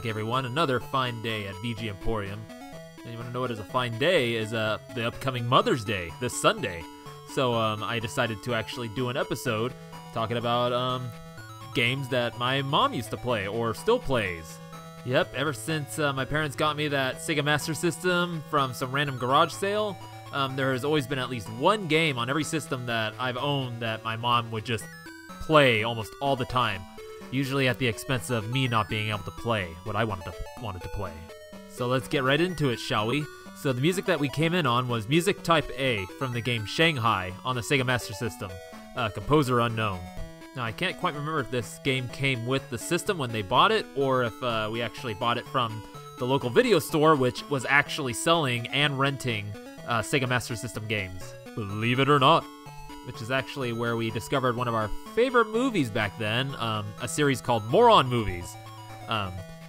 Nishigaki, everyone. Another fine day at VG Emporium. And you want to know what is a fine day? Is the upcoming Mother's Day, this Sunday. So I decided to actually do an episode talking about games that my mom used to play or still plays. Yep, ever since my parents got me that Sega Master System from some random garage sale, there has always been at least one game on every system that I've owned that my mom would just play almost all the time. Usually at the expense of me not being able to play what I wanted to play. So let's get right into it, shall we? So the music that we came in on was Music Type A from the game Shanghai on the Sega Master System, composer unknown. Now I can't quite remember if this game came with the system when they bought it, or if we actually bought it from the local video store, which was actually selling and renting Sega Master System games. Believe it or not. Which is actually where we discovered one of our favorite movies back then, a series called Moron Movies,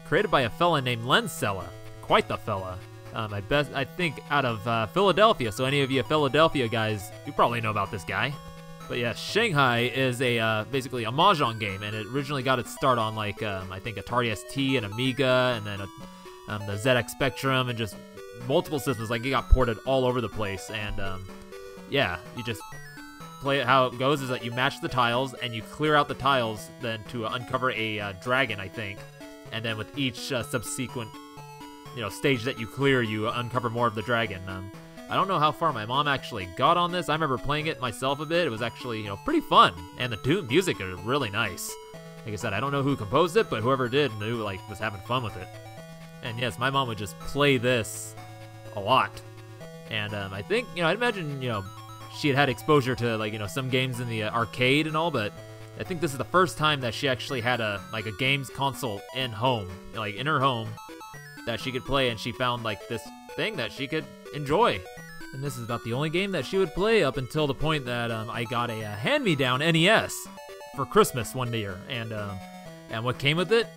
created by a fella named Lensella. Quite the fella. I think out of Philadelphia, so any of you Philadelphia guys, you probably know about this guy. But yeah, Shanghai is basically a Mahjong game, and it originally got its start on I think Atari ST and Amiga, and then the ZX Spectrum, and just multiple systems. Like, it got ported all over the place, and yeah, you just play it. How it goes is that you match the tiles and you clear out the tiles then to uncover a dragon, I think, and then with each subsequent stage that you clear, you uncover more of the dragon. I don't know how far my mom actually got on this. I remember playing it myself a bit. It was actually pretty fun, and the music is really nice. Like I said, I don't know who composed it, but whoever did knew was having fun with it. And yes, my mom would just play this a lot, and I think I'd imagine she had exposure to some games in the arcade and all, but I think this is the first time that she actually had a games console in home, in her home, that she could play, and she found this thing that she could enjoy. And this is about the only game that she would play up until the point that I got a hand-me-down NES for Christmas one year, and what came with it?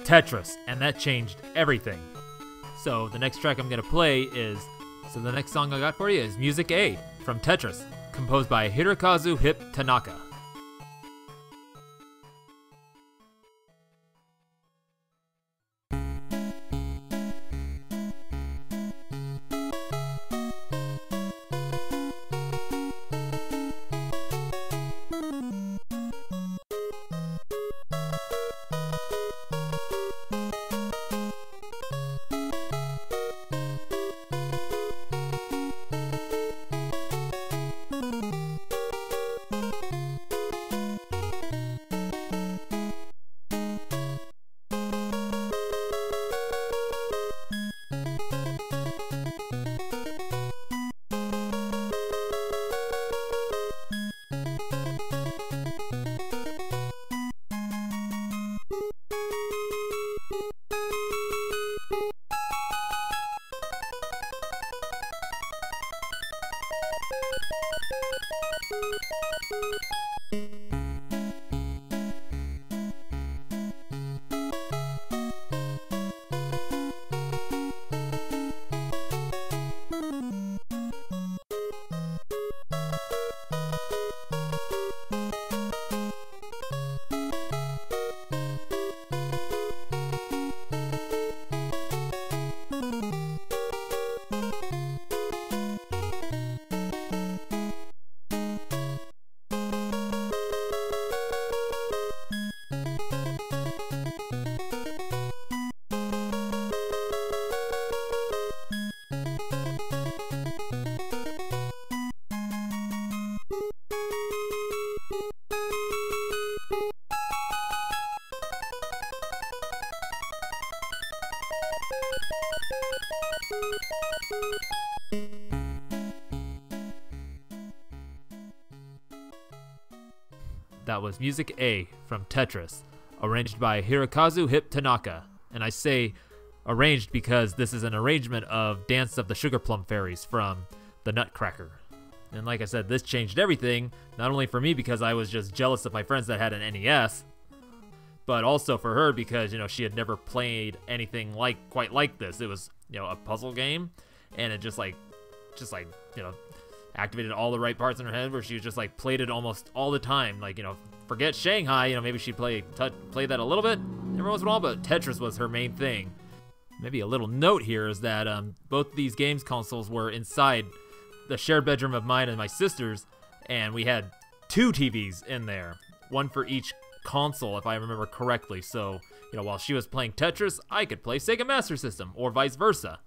Tetris, and that changed everything. So the next track I'm gonna play is, the next song I got for you is Music A from Tetris, composed by Hirokazu Tanaka. That was Music A from Tetris, arranged by Hirokazu Tanaka. And I say arranged because this is an arrangement of Dance of the Sugar Plum Fairies from the Nutcracker. And like I said, this changed everything, not only for me because I was just jealous of my friends that had an NES, but also for her because, she had never played anything quite like this. It was, a puzzle game, and it just activated all the right parts in her head where she was just played it almost all the time. Forget Shanghai, maybe she'd play that a little bit, every once in a while, but Tetris was her main thing. Maybe a little note here is that both these games consoles were inside the shared bedroom of mine and my sister's, and we had 2 TVs in there, one for each console, if I remember correctly. So, you know, while she was playing Tetris, I could play Sega Master System, or vice versa.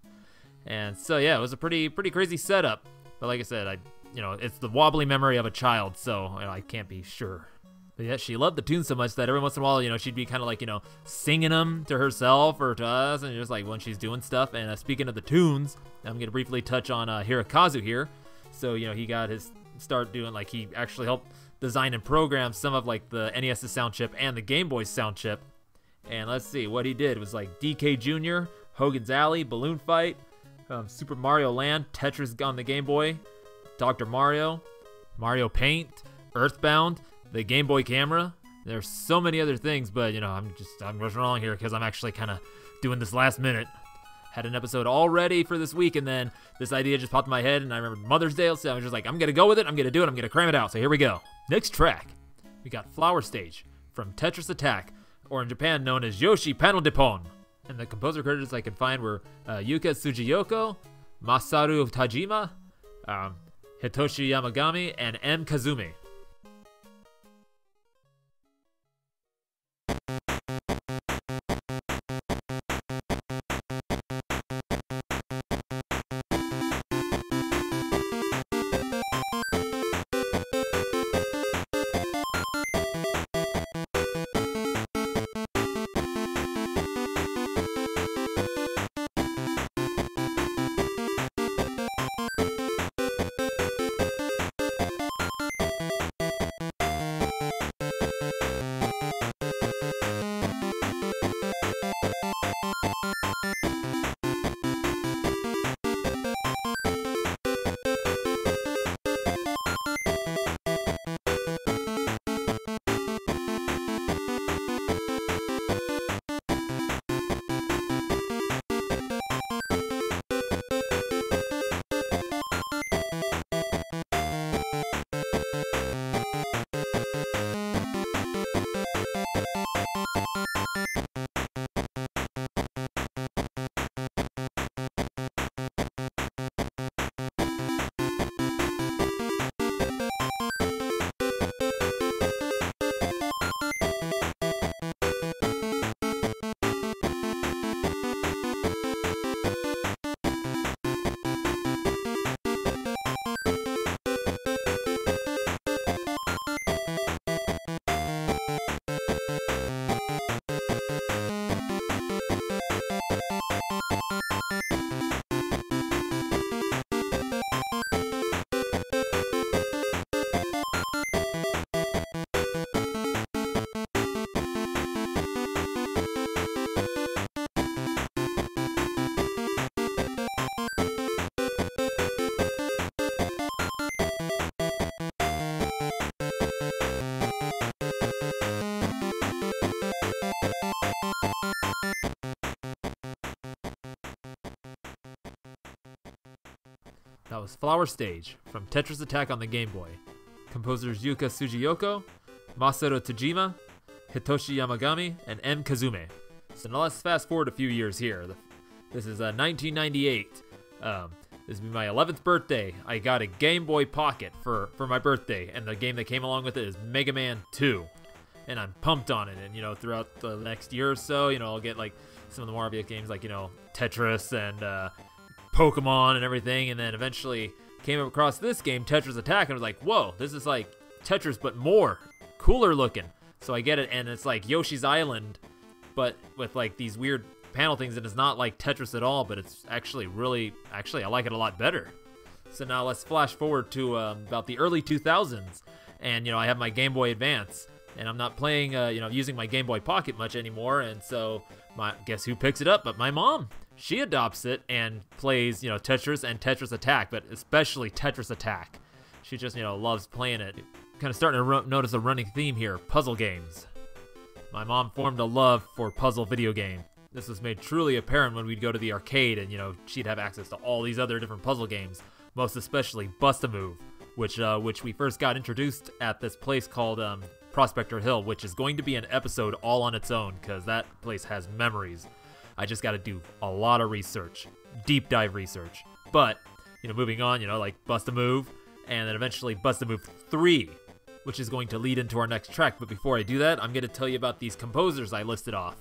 And so, yeah, it was a pretty crazy setup. But like I said, it's the wobbly memory of a child, so I can't be sure. But yeah, she loved the tunes so much that every once in a while, she'd be kind of like, singing them to herself or to us, and just like when she's doing stuff. And speaking of the tunes, I'm going to briefly touch on Hirokazu here. So, he got his start doing, like, he actually helped design and program some of, like, the NES's sound chip and the Game Boy's sound chip. And let's see, what he did was, like, DK Jr., Hogan's Alley, Balloon Fight, Super Mario Land, Tetris on the Game Boy, Dr. Mario, Mario Paint, Earthbound, the Game Boy camera. There's so many other things, but I'm rushing along here because I'm actually kind of doing this last minute. Had an episode all ready for this week, and then this idea just popped in my head, and I remembered Mother's Day, so I was just like, I'm gonna go with it, I'm gonna do it, I'm gonna cram it out. So here we go. Next track, we got Flower Stage from Tetris Attack, or in Japan known as Yoshi Panel Depon. And the composer credits I could find were Yuka Tsujiyoko, Masaru Tajime, Hitoshi Yamagami, and M.Kazume. That was Flower Stage from Tetris Attack on the Game Boy. Composers Yuka Tsujiyoko, Masaru Tajime, Hitoshi Yamagami, and M.Kazume. So now let's fast forward a few years here. This is 1998. This will be my 11th birthday. I got a Game Boy Pocket for my birthday, and the game that came along with it is Mega Man 2. And I'm pumped on it, and throughout the next year or so, I'll get like some of the more obvious games like, Tetris and Pokemon and everything, and then eventually came across this game, Tetris Attack, and I was like, whoa, this is like Tetris but more cooler looking. So I get it, and it's like Yoshi's Island, but with like these weird panel things, and it's not like Tetris at all, but it's actually I like it a lot better. So now let's flash forward to about the early 2000s, and I have my Game Boy Advance, and I'm not playing using my Game Boy Pocket much anymore, and so guess who picks it up but my mom. She adopts it and plays, Tetris and Tetris Attack, but especially Tetris Attack. She just, loves playing it. Kind of starting to notice a running theme here, puzzle games. My mom formed a love for puzzle video games. This was made truly apparent when we'd go to the arcade and, she'd have access to all these other different puzzle games, most especially Bust-A-Move, which we first got introduced at this place called Prospector Hill, which is going to be an episode all on its own because that place has memories. I just got to do a lot of research, deep dive research. But, moving on, like Bust a Move, and then eventually Bust a Move 3, which is going to lead into our next track. But before I do that, I'm going to tell you about these composers I listed off.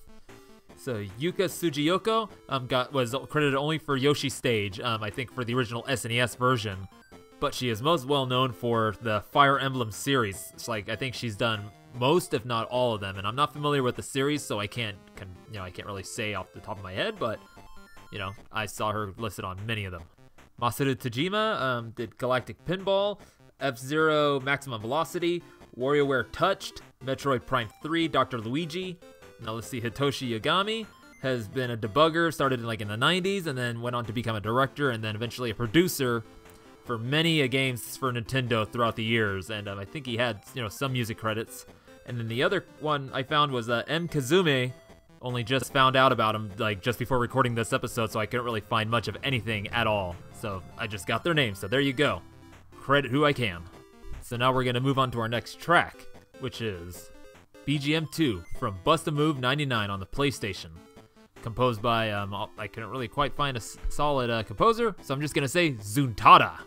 So Yuka Tsujiyoko was credited only for Yoshi's Stage, I think for the original SNES version, but she is most well known for the Fire Emblem series. It's I think she's done most, if not all of them, and I'm not familiar with the series, so I can't really say off the top of my head, but I saw her listed on many of them. Masaru Tajime did Galactic Pinball, F-Zero Maximum Velocity, WarioWare Touched, Metroid Prime 3, Dr. Luigi. Now let's see, Hitoshi Yagami has been a debugger, started in the 90s, and then went on to become a director, and then eventually a producer for many games for Nintendo throughout the years, and I think he had some music credits. And then the other one I found was M.Kazume. Only just found out about him just before recording this episode, so I couldn't really find much of anything at all. So I just got their names, so there you go. Credit who I can. So now we're going to move on to our next track, which is BGM 2 from Bust a Move 99 on the PlayStation. Composed by, I couldn't really quite find a solid composer, so I'm just going to say Zuntada.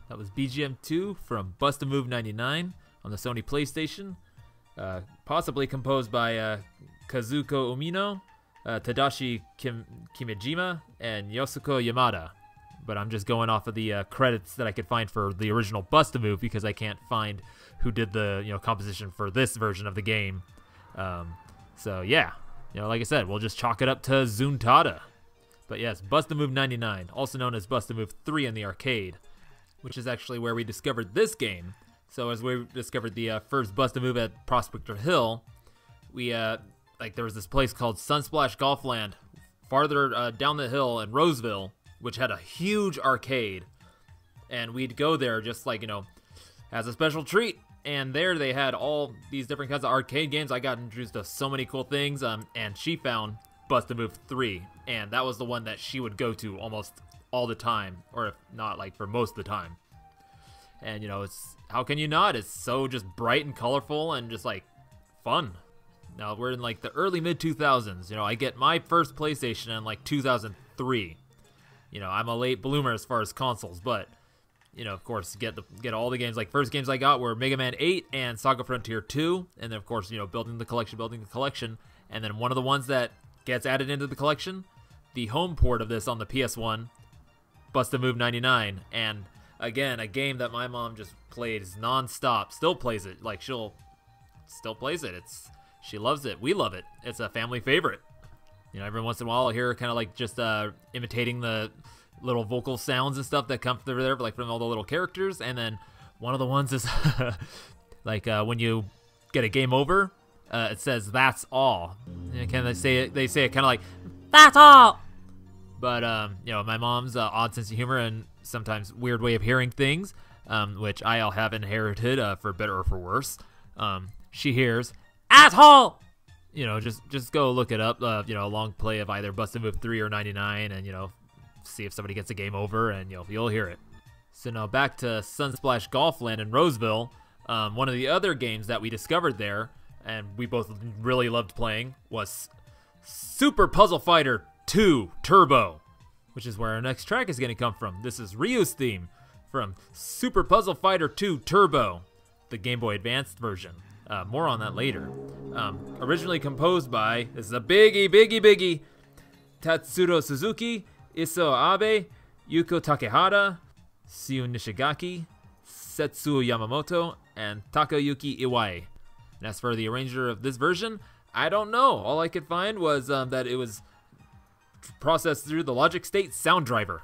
That was BGM 2 from Bust a Move 99 on the Sony PlayStation, possibly composed by Kazuko Umino, Tadashi Kimijima, and Yosuko Yamada. But I'm just going off of the credits that I could find for the original Bust a Move because I can't find who did the composition for this version of the game. So yeah, like I said, we'll just chalk it up to Zuntada. But yes, Bust a Move 99, also known as Bust a Move 3 in the arcade, which is actually where we discovered this game. So as we discovered the first Bust a Move at Prospector Hill, we there was this place called Sunsplash Golfland farther down the hill in Roseville, which had a huge arcade, and we'd go there just as a special treat. And there they had all these different kinds of arcade games. I got introduced to so many cool things, and she found Bust a Move 3, and that was the one that she would go to almost all the time, or if not, for most of the time. And it's, how can you not? It's so just bright and colorful and just fun. Now we're in the early mid 2000s. I get my first PlayStation in 2003. I'm a late bloomer as far as consoles, but of course get all the games. First games I got were Mega Man 8 and Saga Frontier 2, and then of course building the collection, and then one of the ones that gets added into the collection, the home port of this on the PS1, Bust a Move 99, and again, a game that my mom just plays non-stop, still plays it, she'll still plays it, she loves it, we love it, it's a family favorite. Every once in a while I'll hear her kind of just imitating the little vocal sounds and stuff that come through there, from all the little characters, and then One of the ones is like when you get a game over, it says "That's all." Can they say it? They say it kind of like "That's all." But you know, my mom's odd sense of humor and sometimes weird way of hearing things, which I all have inherited for better or for worse. She hears "asshole." You know, just go look it up. You know, a long play of either Busted Move 3 or 99, and you know, see if somebody gets a game over, and you'll hear it. So now back to Sunsplash Golfland in Roseville. One of the other games that we discovered there, and we both really loved playing, was Super Puzzle Fighter 2 Turbo, which is where our next track is going to come from. This is Ryu's theme from Super Puzzle Fighter 2 Turbo, the Game Boy Advanced version. More on that later. Originally composed by, this is a biggie, Tatsuro Suzuki, Isao Abe, Yuko Takehara, Syun Nishigaki, Setsuo Yamamoto, and Takayuki Iwai. And as for the arranger of this version, I don't know. All I could find was that it was processed through the Logik State sound driver.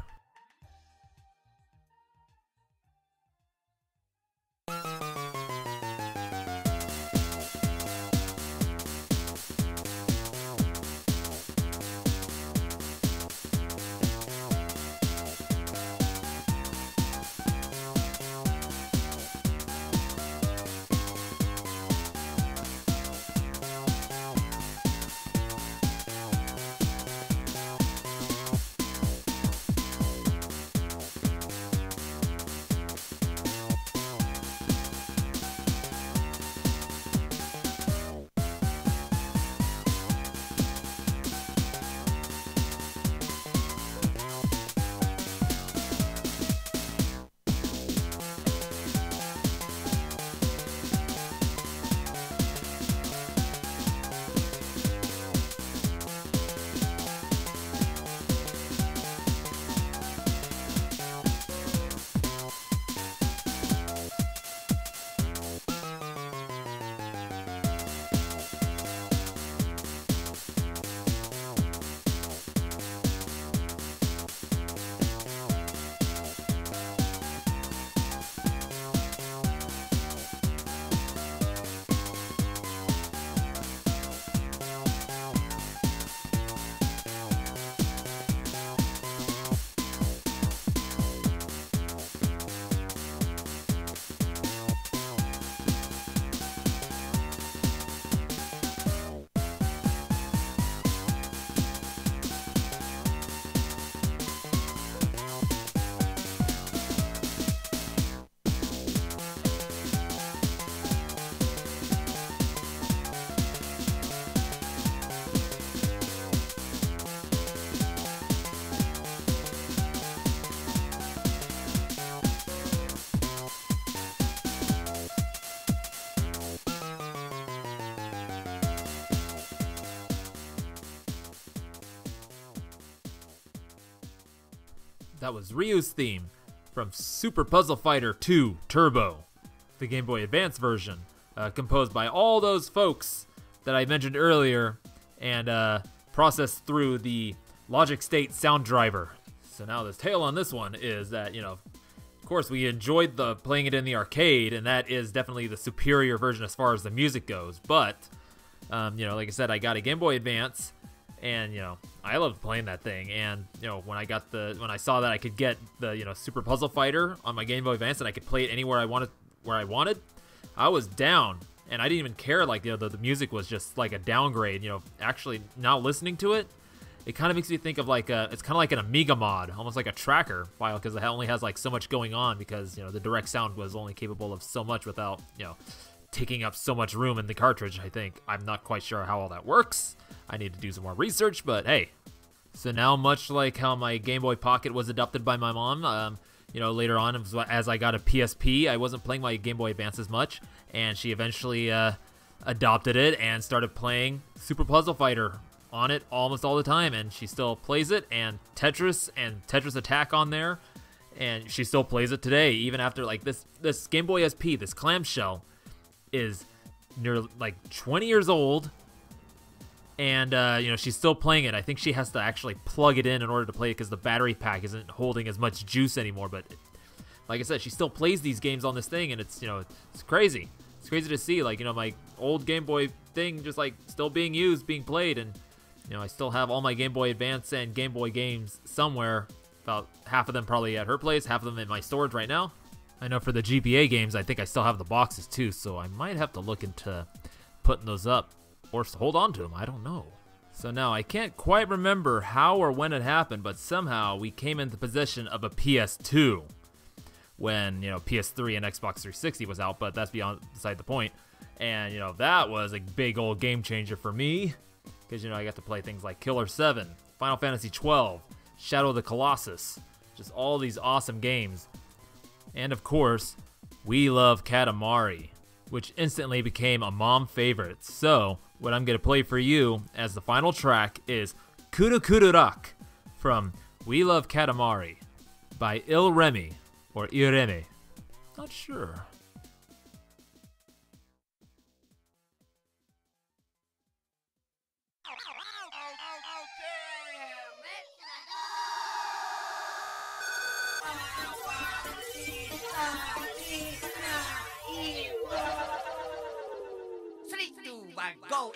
That was Ryu's theme from Super Puzzle Fighter 2 Turbo, the Game Boy Advance version, composed by all those folks that I mentioned earlier and processed through the Logik State sound driver. So now the tale on this one is that, you know, of course we enjoyed playing it in the arcade, and that is definitely the superior version as far as the music goes, but, you know, like I said, I got a Game Boy Advance, and, you know, I loved playing that thing. And, you know, when I saw that I could get the, you know, Super Puzzle Fighter on my Game Boy Advance and I could play it anywhere I wanted, I was down. And I didn't even care, like, you know, the music was just like a downgrade. You know, actually now listening to it, it kind of makes me think of like it's kind of like an Amiga mod, almost like a tracker file, because it only has like so much going on, because, you know, the direct sound was only capable of so much without, you know, taking up so much room in the cartridge. I think I'm not quite sure how all that works. I need to do some more research, but hey. So now, much like how my Game Boy Pocket was adopted by my mom, you know, later on, as I got a PSP, I wasn't playing my Game Boy Advance as much, and she eventually adopted it and started playing Super Puzzle Fighter on it almost all the time, and she still plays it, and Tetris Attack on there, and she still plays it today, even after, like, this Game Boy SP, this clamshell, is near, like, 20 years old, and, you know, she's still playing it. I think she has to actually plug it in order to play it, because the battery pack isn't holding as much juice anymore, but like I said, she still plays these games on this thing, and it's, you know, it's crazy. It's crazy to see, like, you know, my old Game Boy thing just like still being used, being played, and you know, I still have all my Game Boy Advance and Game Boy games somewhere. About half of them probably at her place, half of them in my storage right now. I know for the GBA games, I think I still have the boxes too, so I might have to look into putting those up or hold on to them. I don't know. So now I can't quite remember how or when it happened, but somehow we came into possession of a PS2 when, you know, PS3 and Xbox 360 was out, but that's beside the point. And, you know, that was a big old game changer for me because, you know, I got to play things like Killer 7, Final Fantasy 12, Shadow of the Colossus, just all these awesome games. And of course, We Love Katamari, which instantly became a mom favorite. So, what I'm going to play for you as the final track is Kuru Kuru Rock from We Love Katamari by Il Remy, or Ireme. Not sure. Go!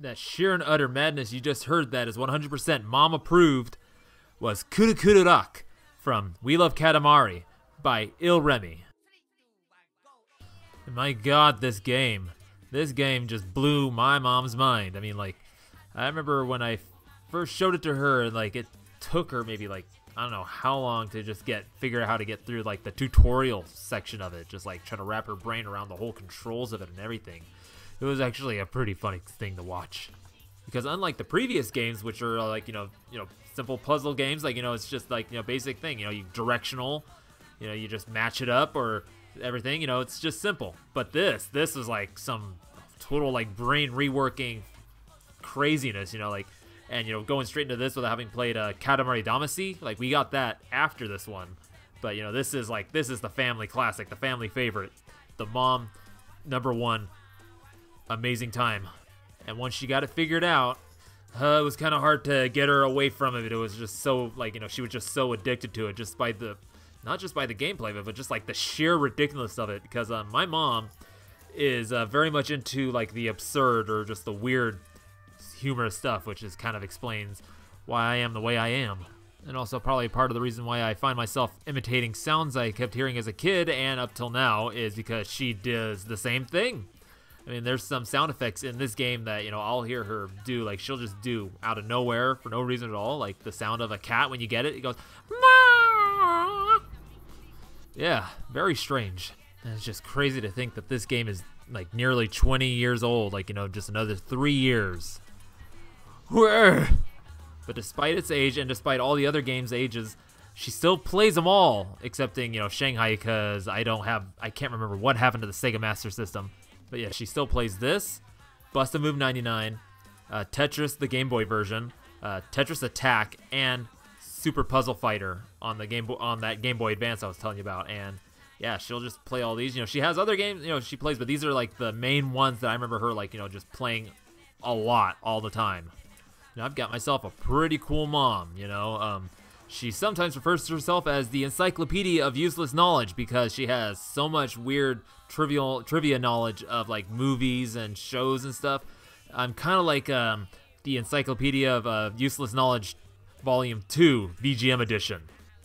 That sheer and utter madness you just heard that is 100% mom approved was Kurukururak from We Love Katamari by Il Remy. And my god, this game just blew my mom's mind. I mean, like, I remember when I first showed it to her, like, it took her maybe, like, I don't know how long to just figure out how to get through, like, the tutorial section of it. Just, like, trying to wrap her brain around the whole controls of it and everything. It was actually a pretty funny thing to watch. Because unlike the previous games, which are, like, you know, simple puzzle games, like, you know, it's just, like, you know, basic thing. You know, you directional, you know, you just match it up or everything, you know, it's just simple. But this is like some total, like, brain reworking craziness, you know, like, and, you know, going straight into this without having played Katamari Damacy, like, we got that after this one. But, you know, this is the family classic, the family favorite, the mom #1 amazing time. And once she got it figured out, it was kind of hard to get her away from it. It was just so, like, you know, she was just so addicted to it, just by the, not just by the gameplay of it, but just, like, the sheer ridiculousness of it. Because my mom is very much into, like, the absurd or just the weird humorous stuff, which is kind of explains why I am the way I am. And also probably part of the reason why I find myself imitating sounds I kept hearing as a kid and up till now is because she does the same thing. I mean, there's some sound effects in this game that, you know, I'll hear her do, like, she'll just do out of nowhere for no reason at all, like the sound of a cat when you get it. It goes, "Meow." Yeah, very strange. And it's just crazy to think that this game is, like, nearly 20 years old, like, you know, just another 3 years. Where? But despite its age and despite all the other games' ages, she still plays them all, excepting, you know, Shanghai, because I can't remember what happened to the Sega Master System. But yeah, she still plays this, Bust a Move 99, Tetris, the Game Boy version, Tetris Attack, and Super Puzzle Fighter on the that Game Boy Advance I was telling you about. And yeah, she'll just play all these. You know, she has other games, you know, she plays, but these are, like, the main ones that I remember her, like, you know, just playing a lot all the time. Now, I've got myself a pretty cool mom, you know. She sometimes refers to herself as the encyclopedia of useless knowledge because she has so much weird trivia knowledge of, like, movies and shows and stuff. I'm kind of like the encyclopedia of useless knowledge volume 2 VGM edition.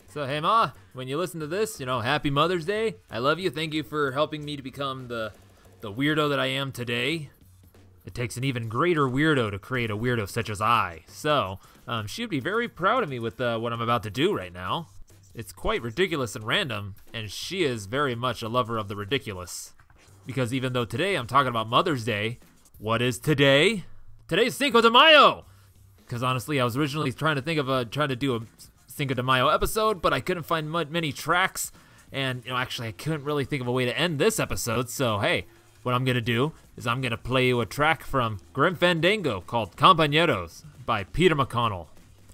So hey ma, when you listen to this, you know, happy Mother's Day. I love you. Thank you for helping me to become the weirdo that I am today. It takes an even greater weirdo to create a weirdo such as I. So, she'd be very proud of me with what I'm about to do right now. It's quite ridiculous and random, and she is very much a lover of the ridiculous. Because even though today I'm talking about Mother's Day, what is today? Today's Cinco de Mayo! Because honestly, I was originally trying to think of trying to do a Cinco de Mayo episode, but I couldn't find many tracks, and, you know, actually I couldn't really think of a way to end this episode, so hey, what I'm gonna do is I'm gonna play you a track from Grim Fandango called Campañeros by Peter McConnell.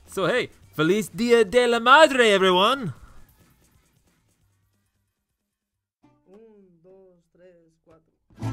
So hey, Feliz Dia de la Madre, everyone! 1, 2, 3, 4.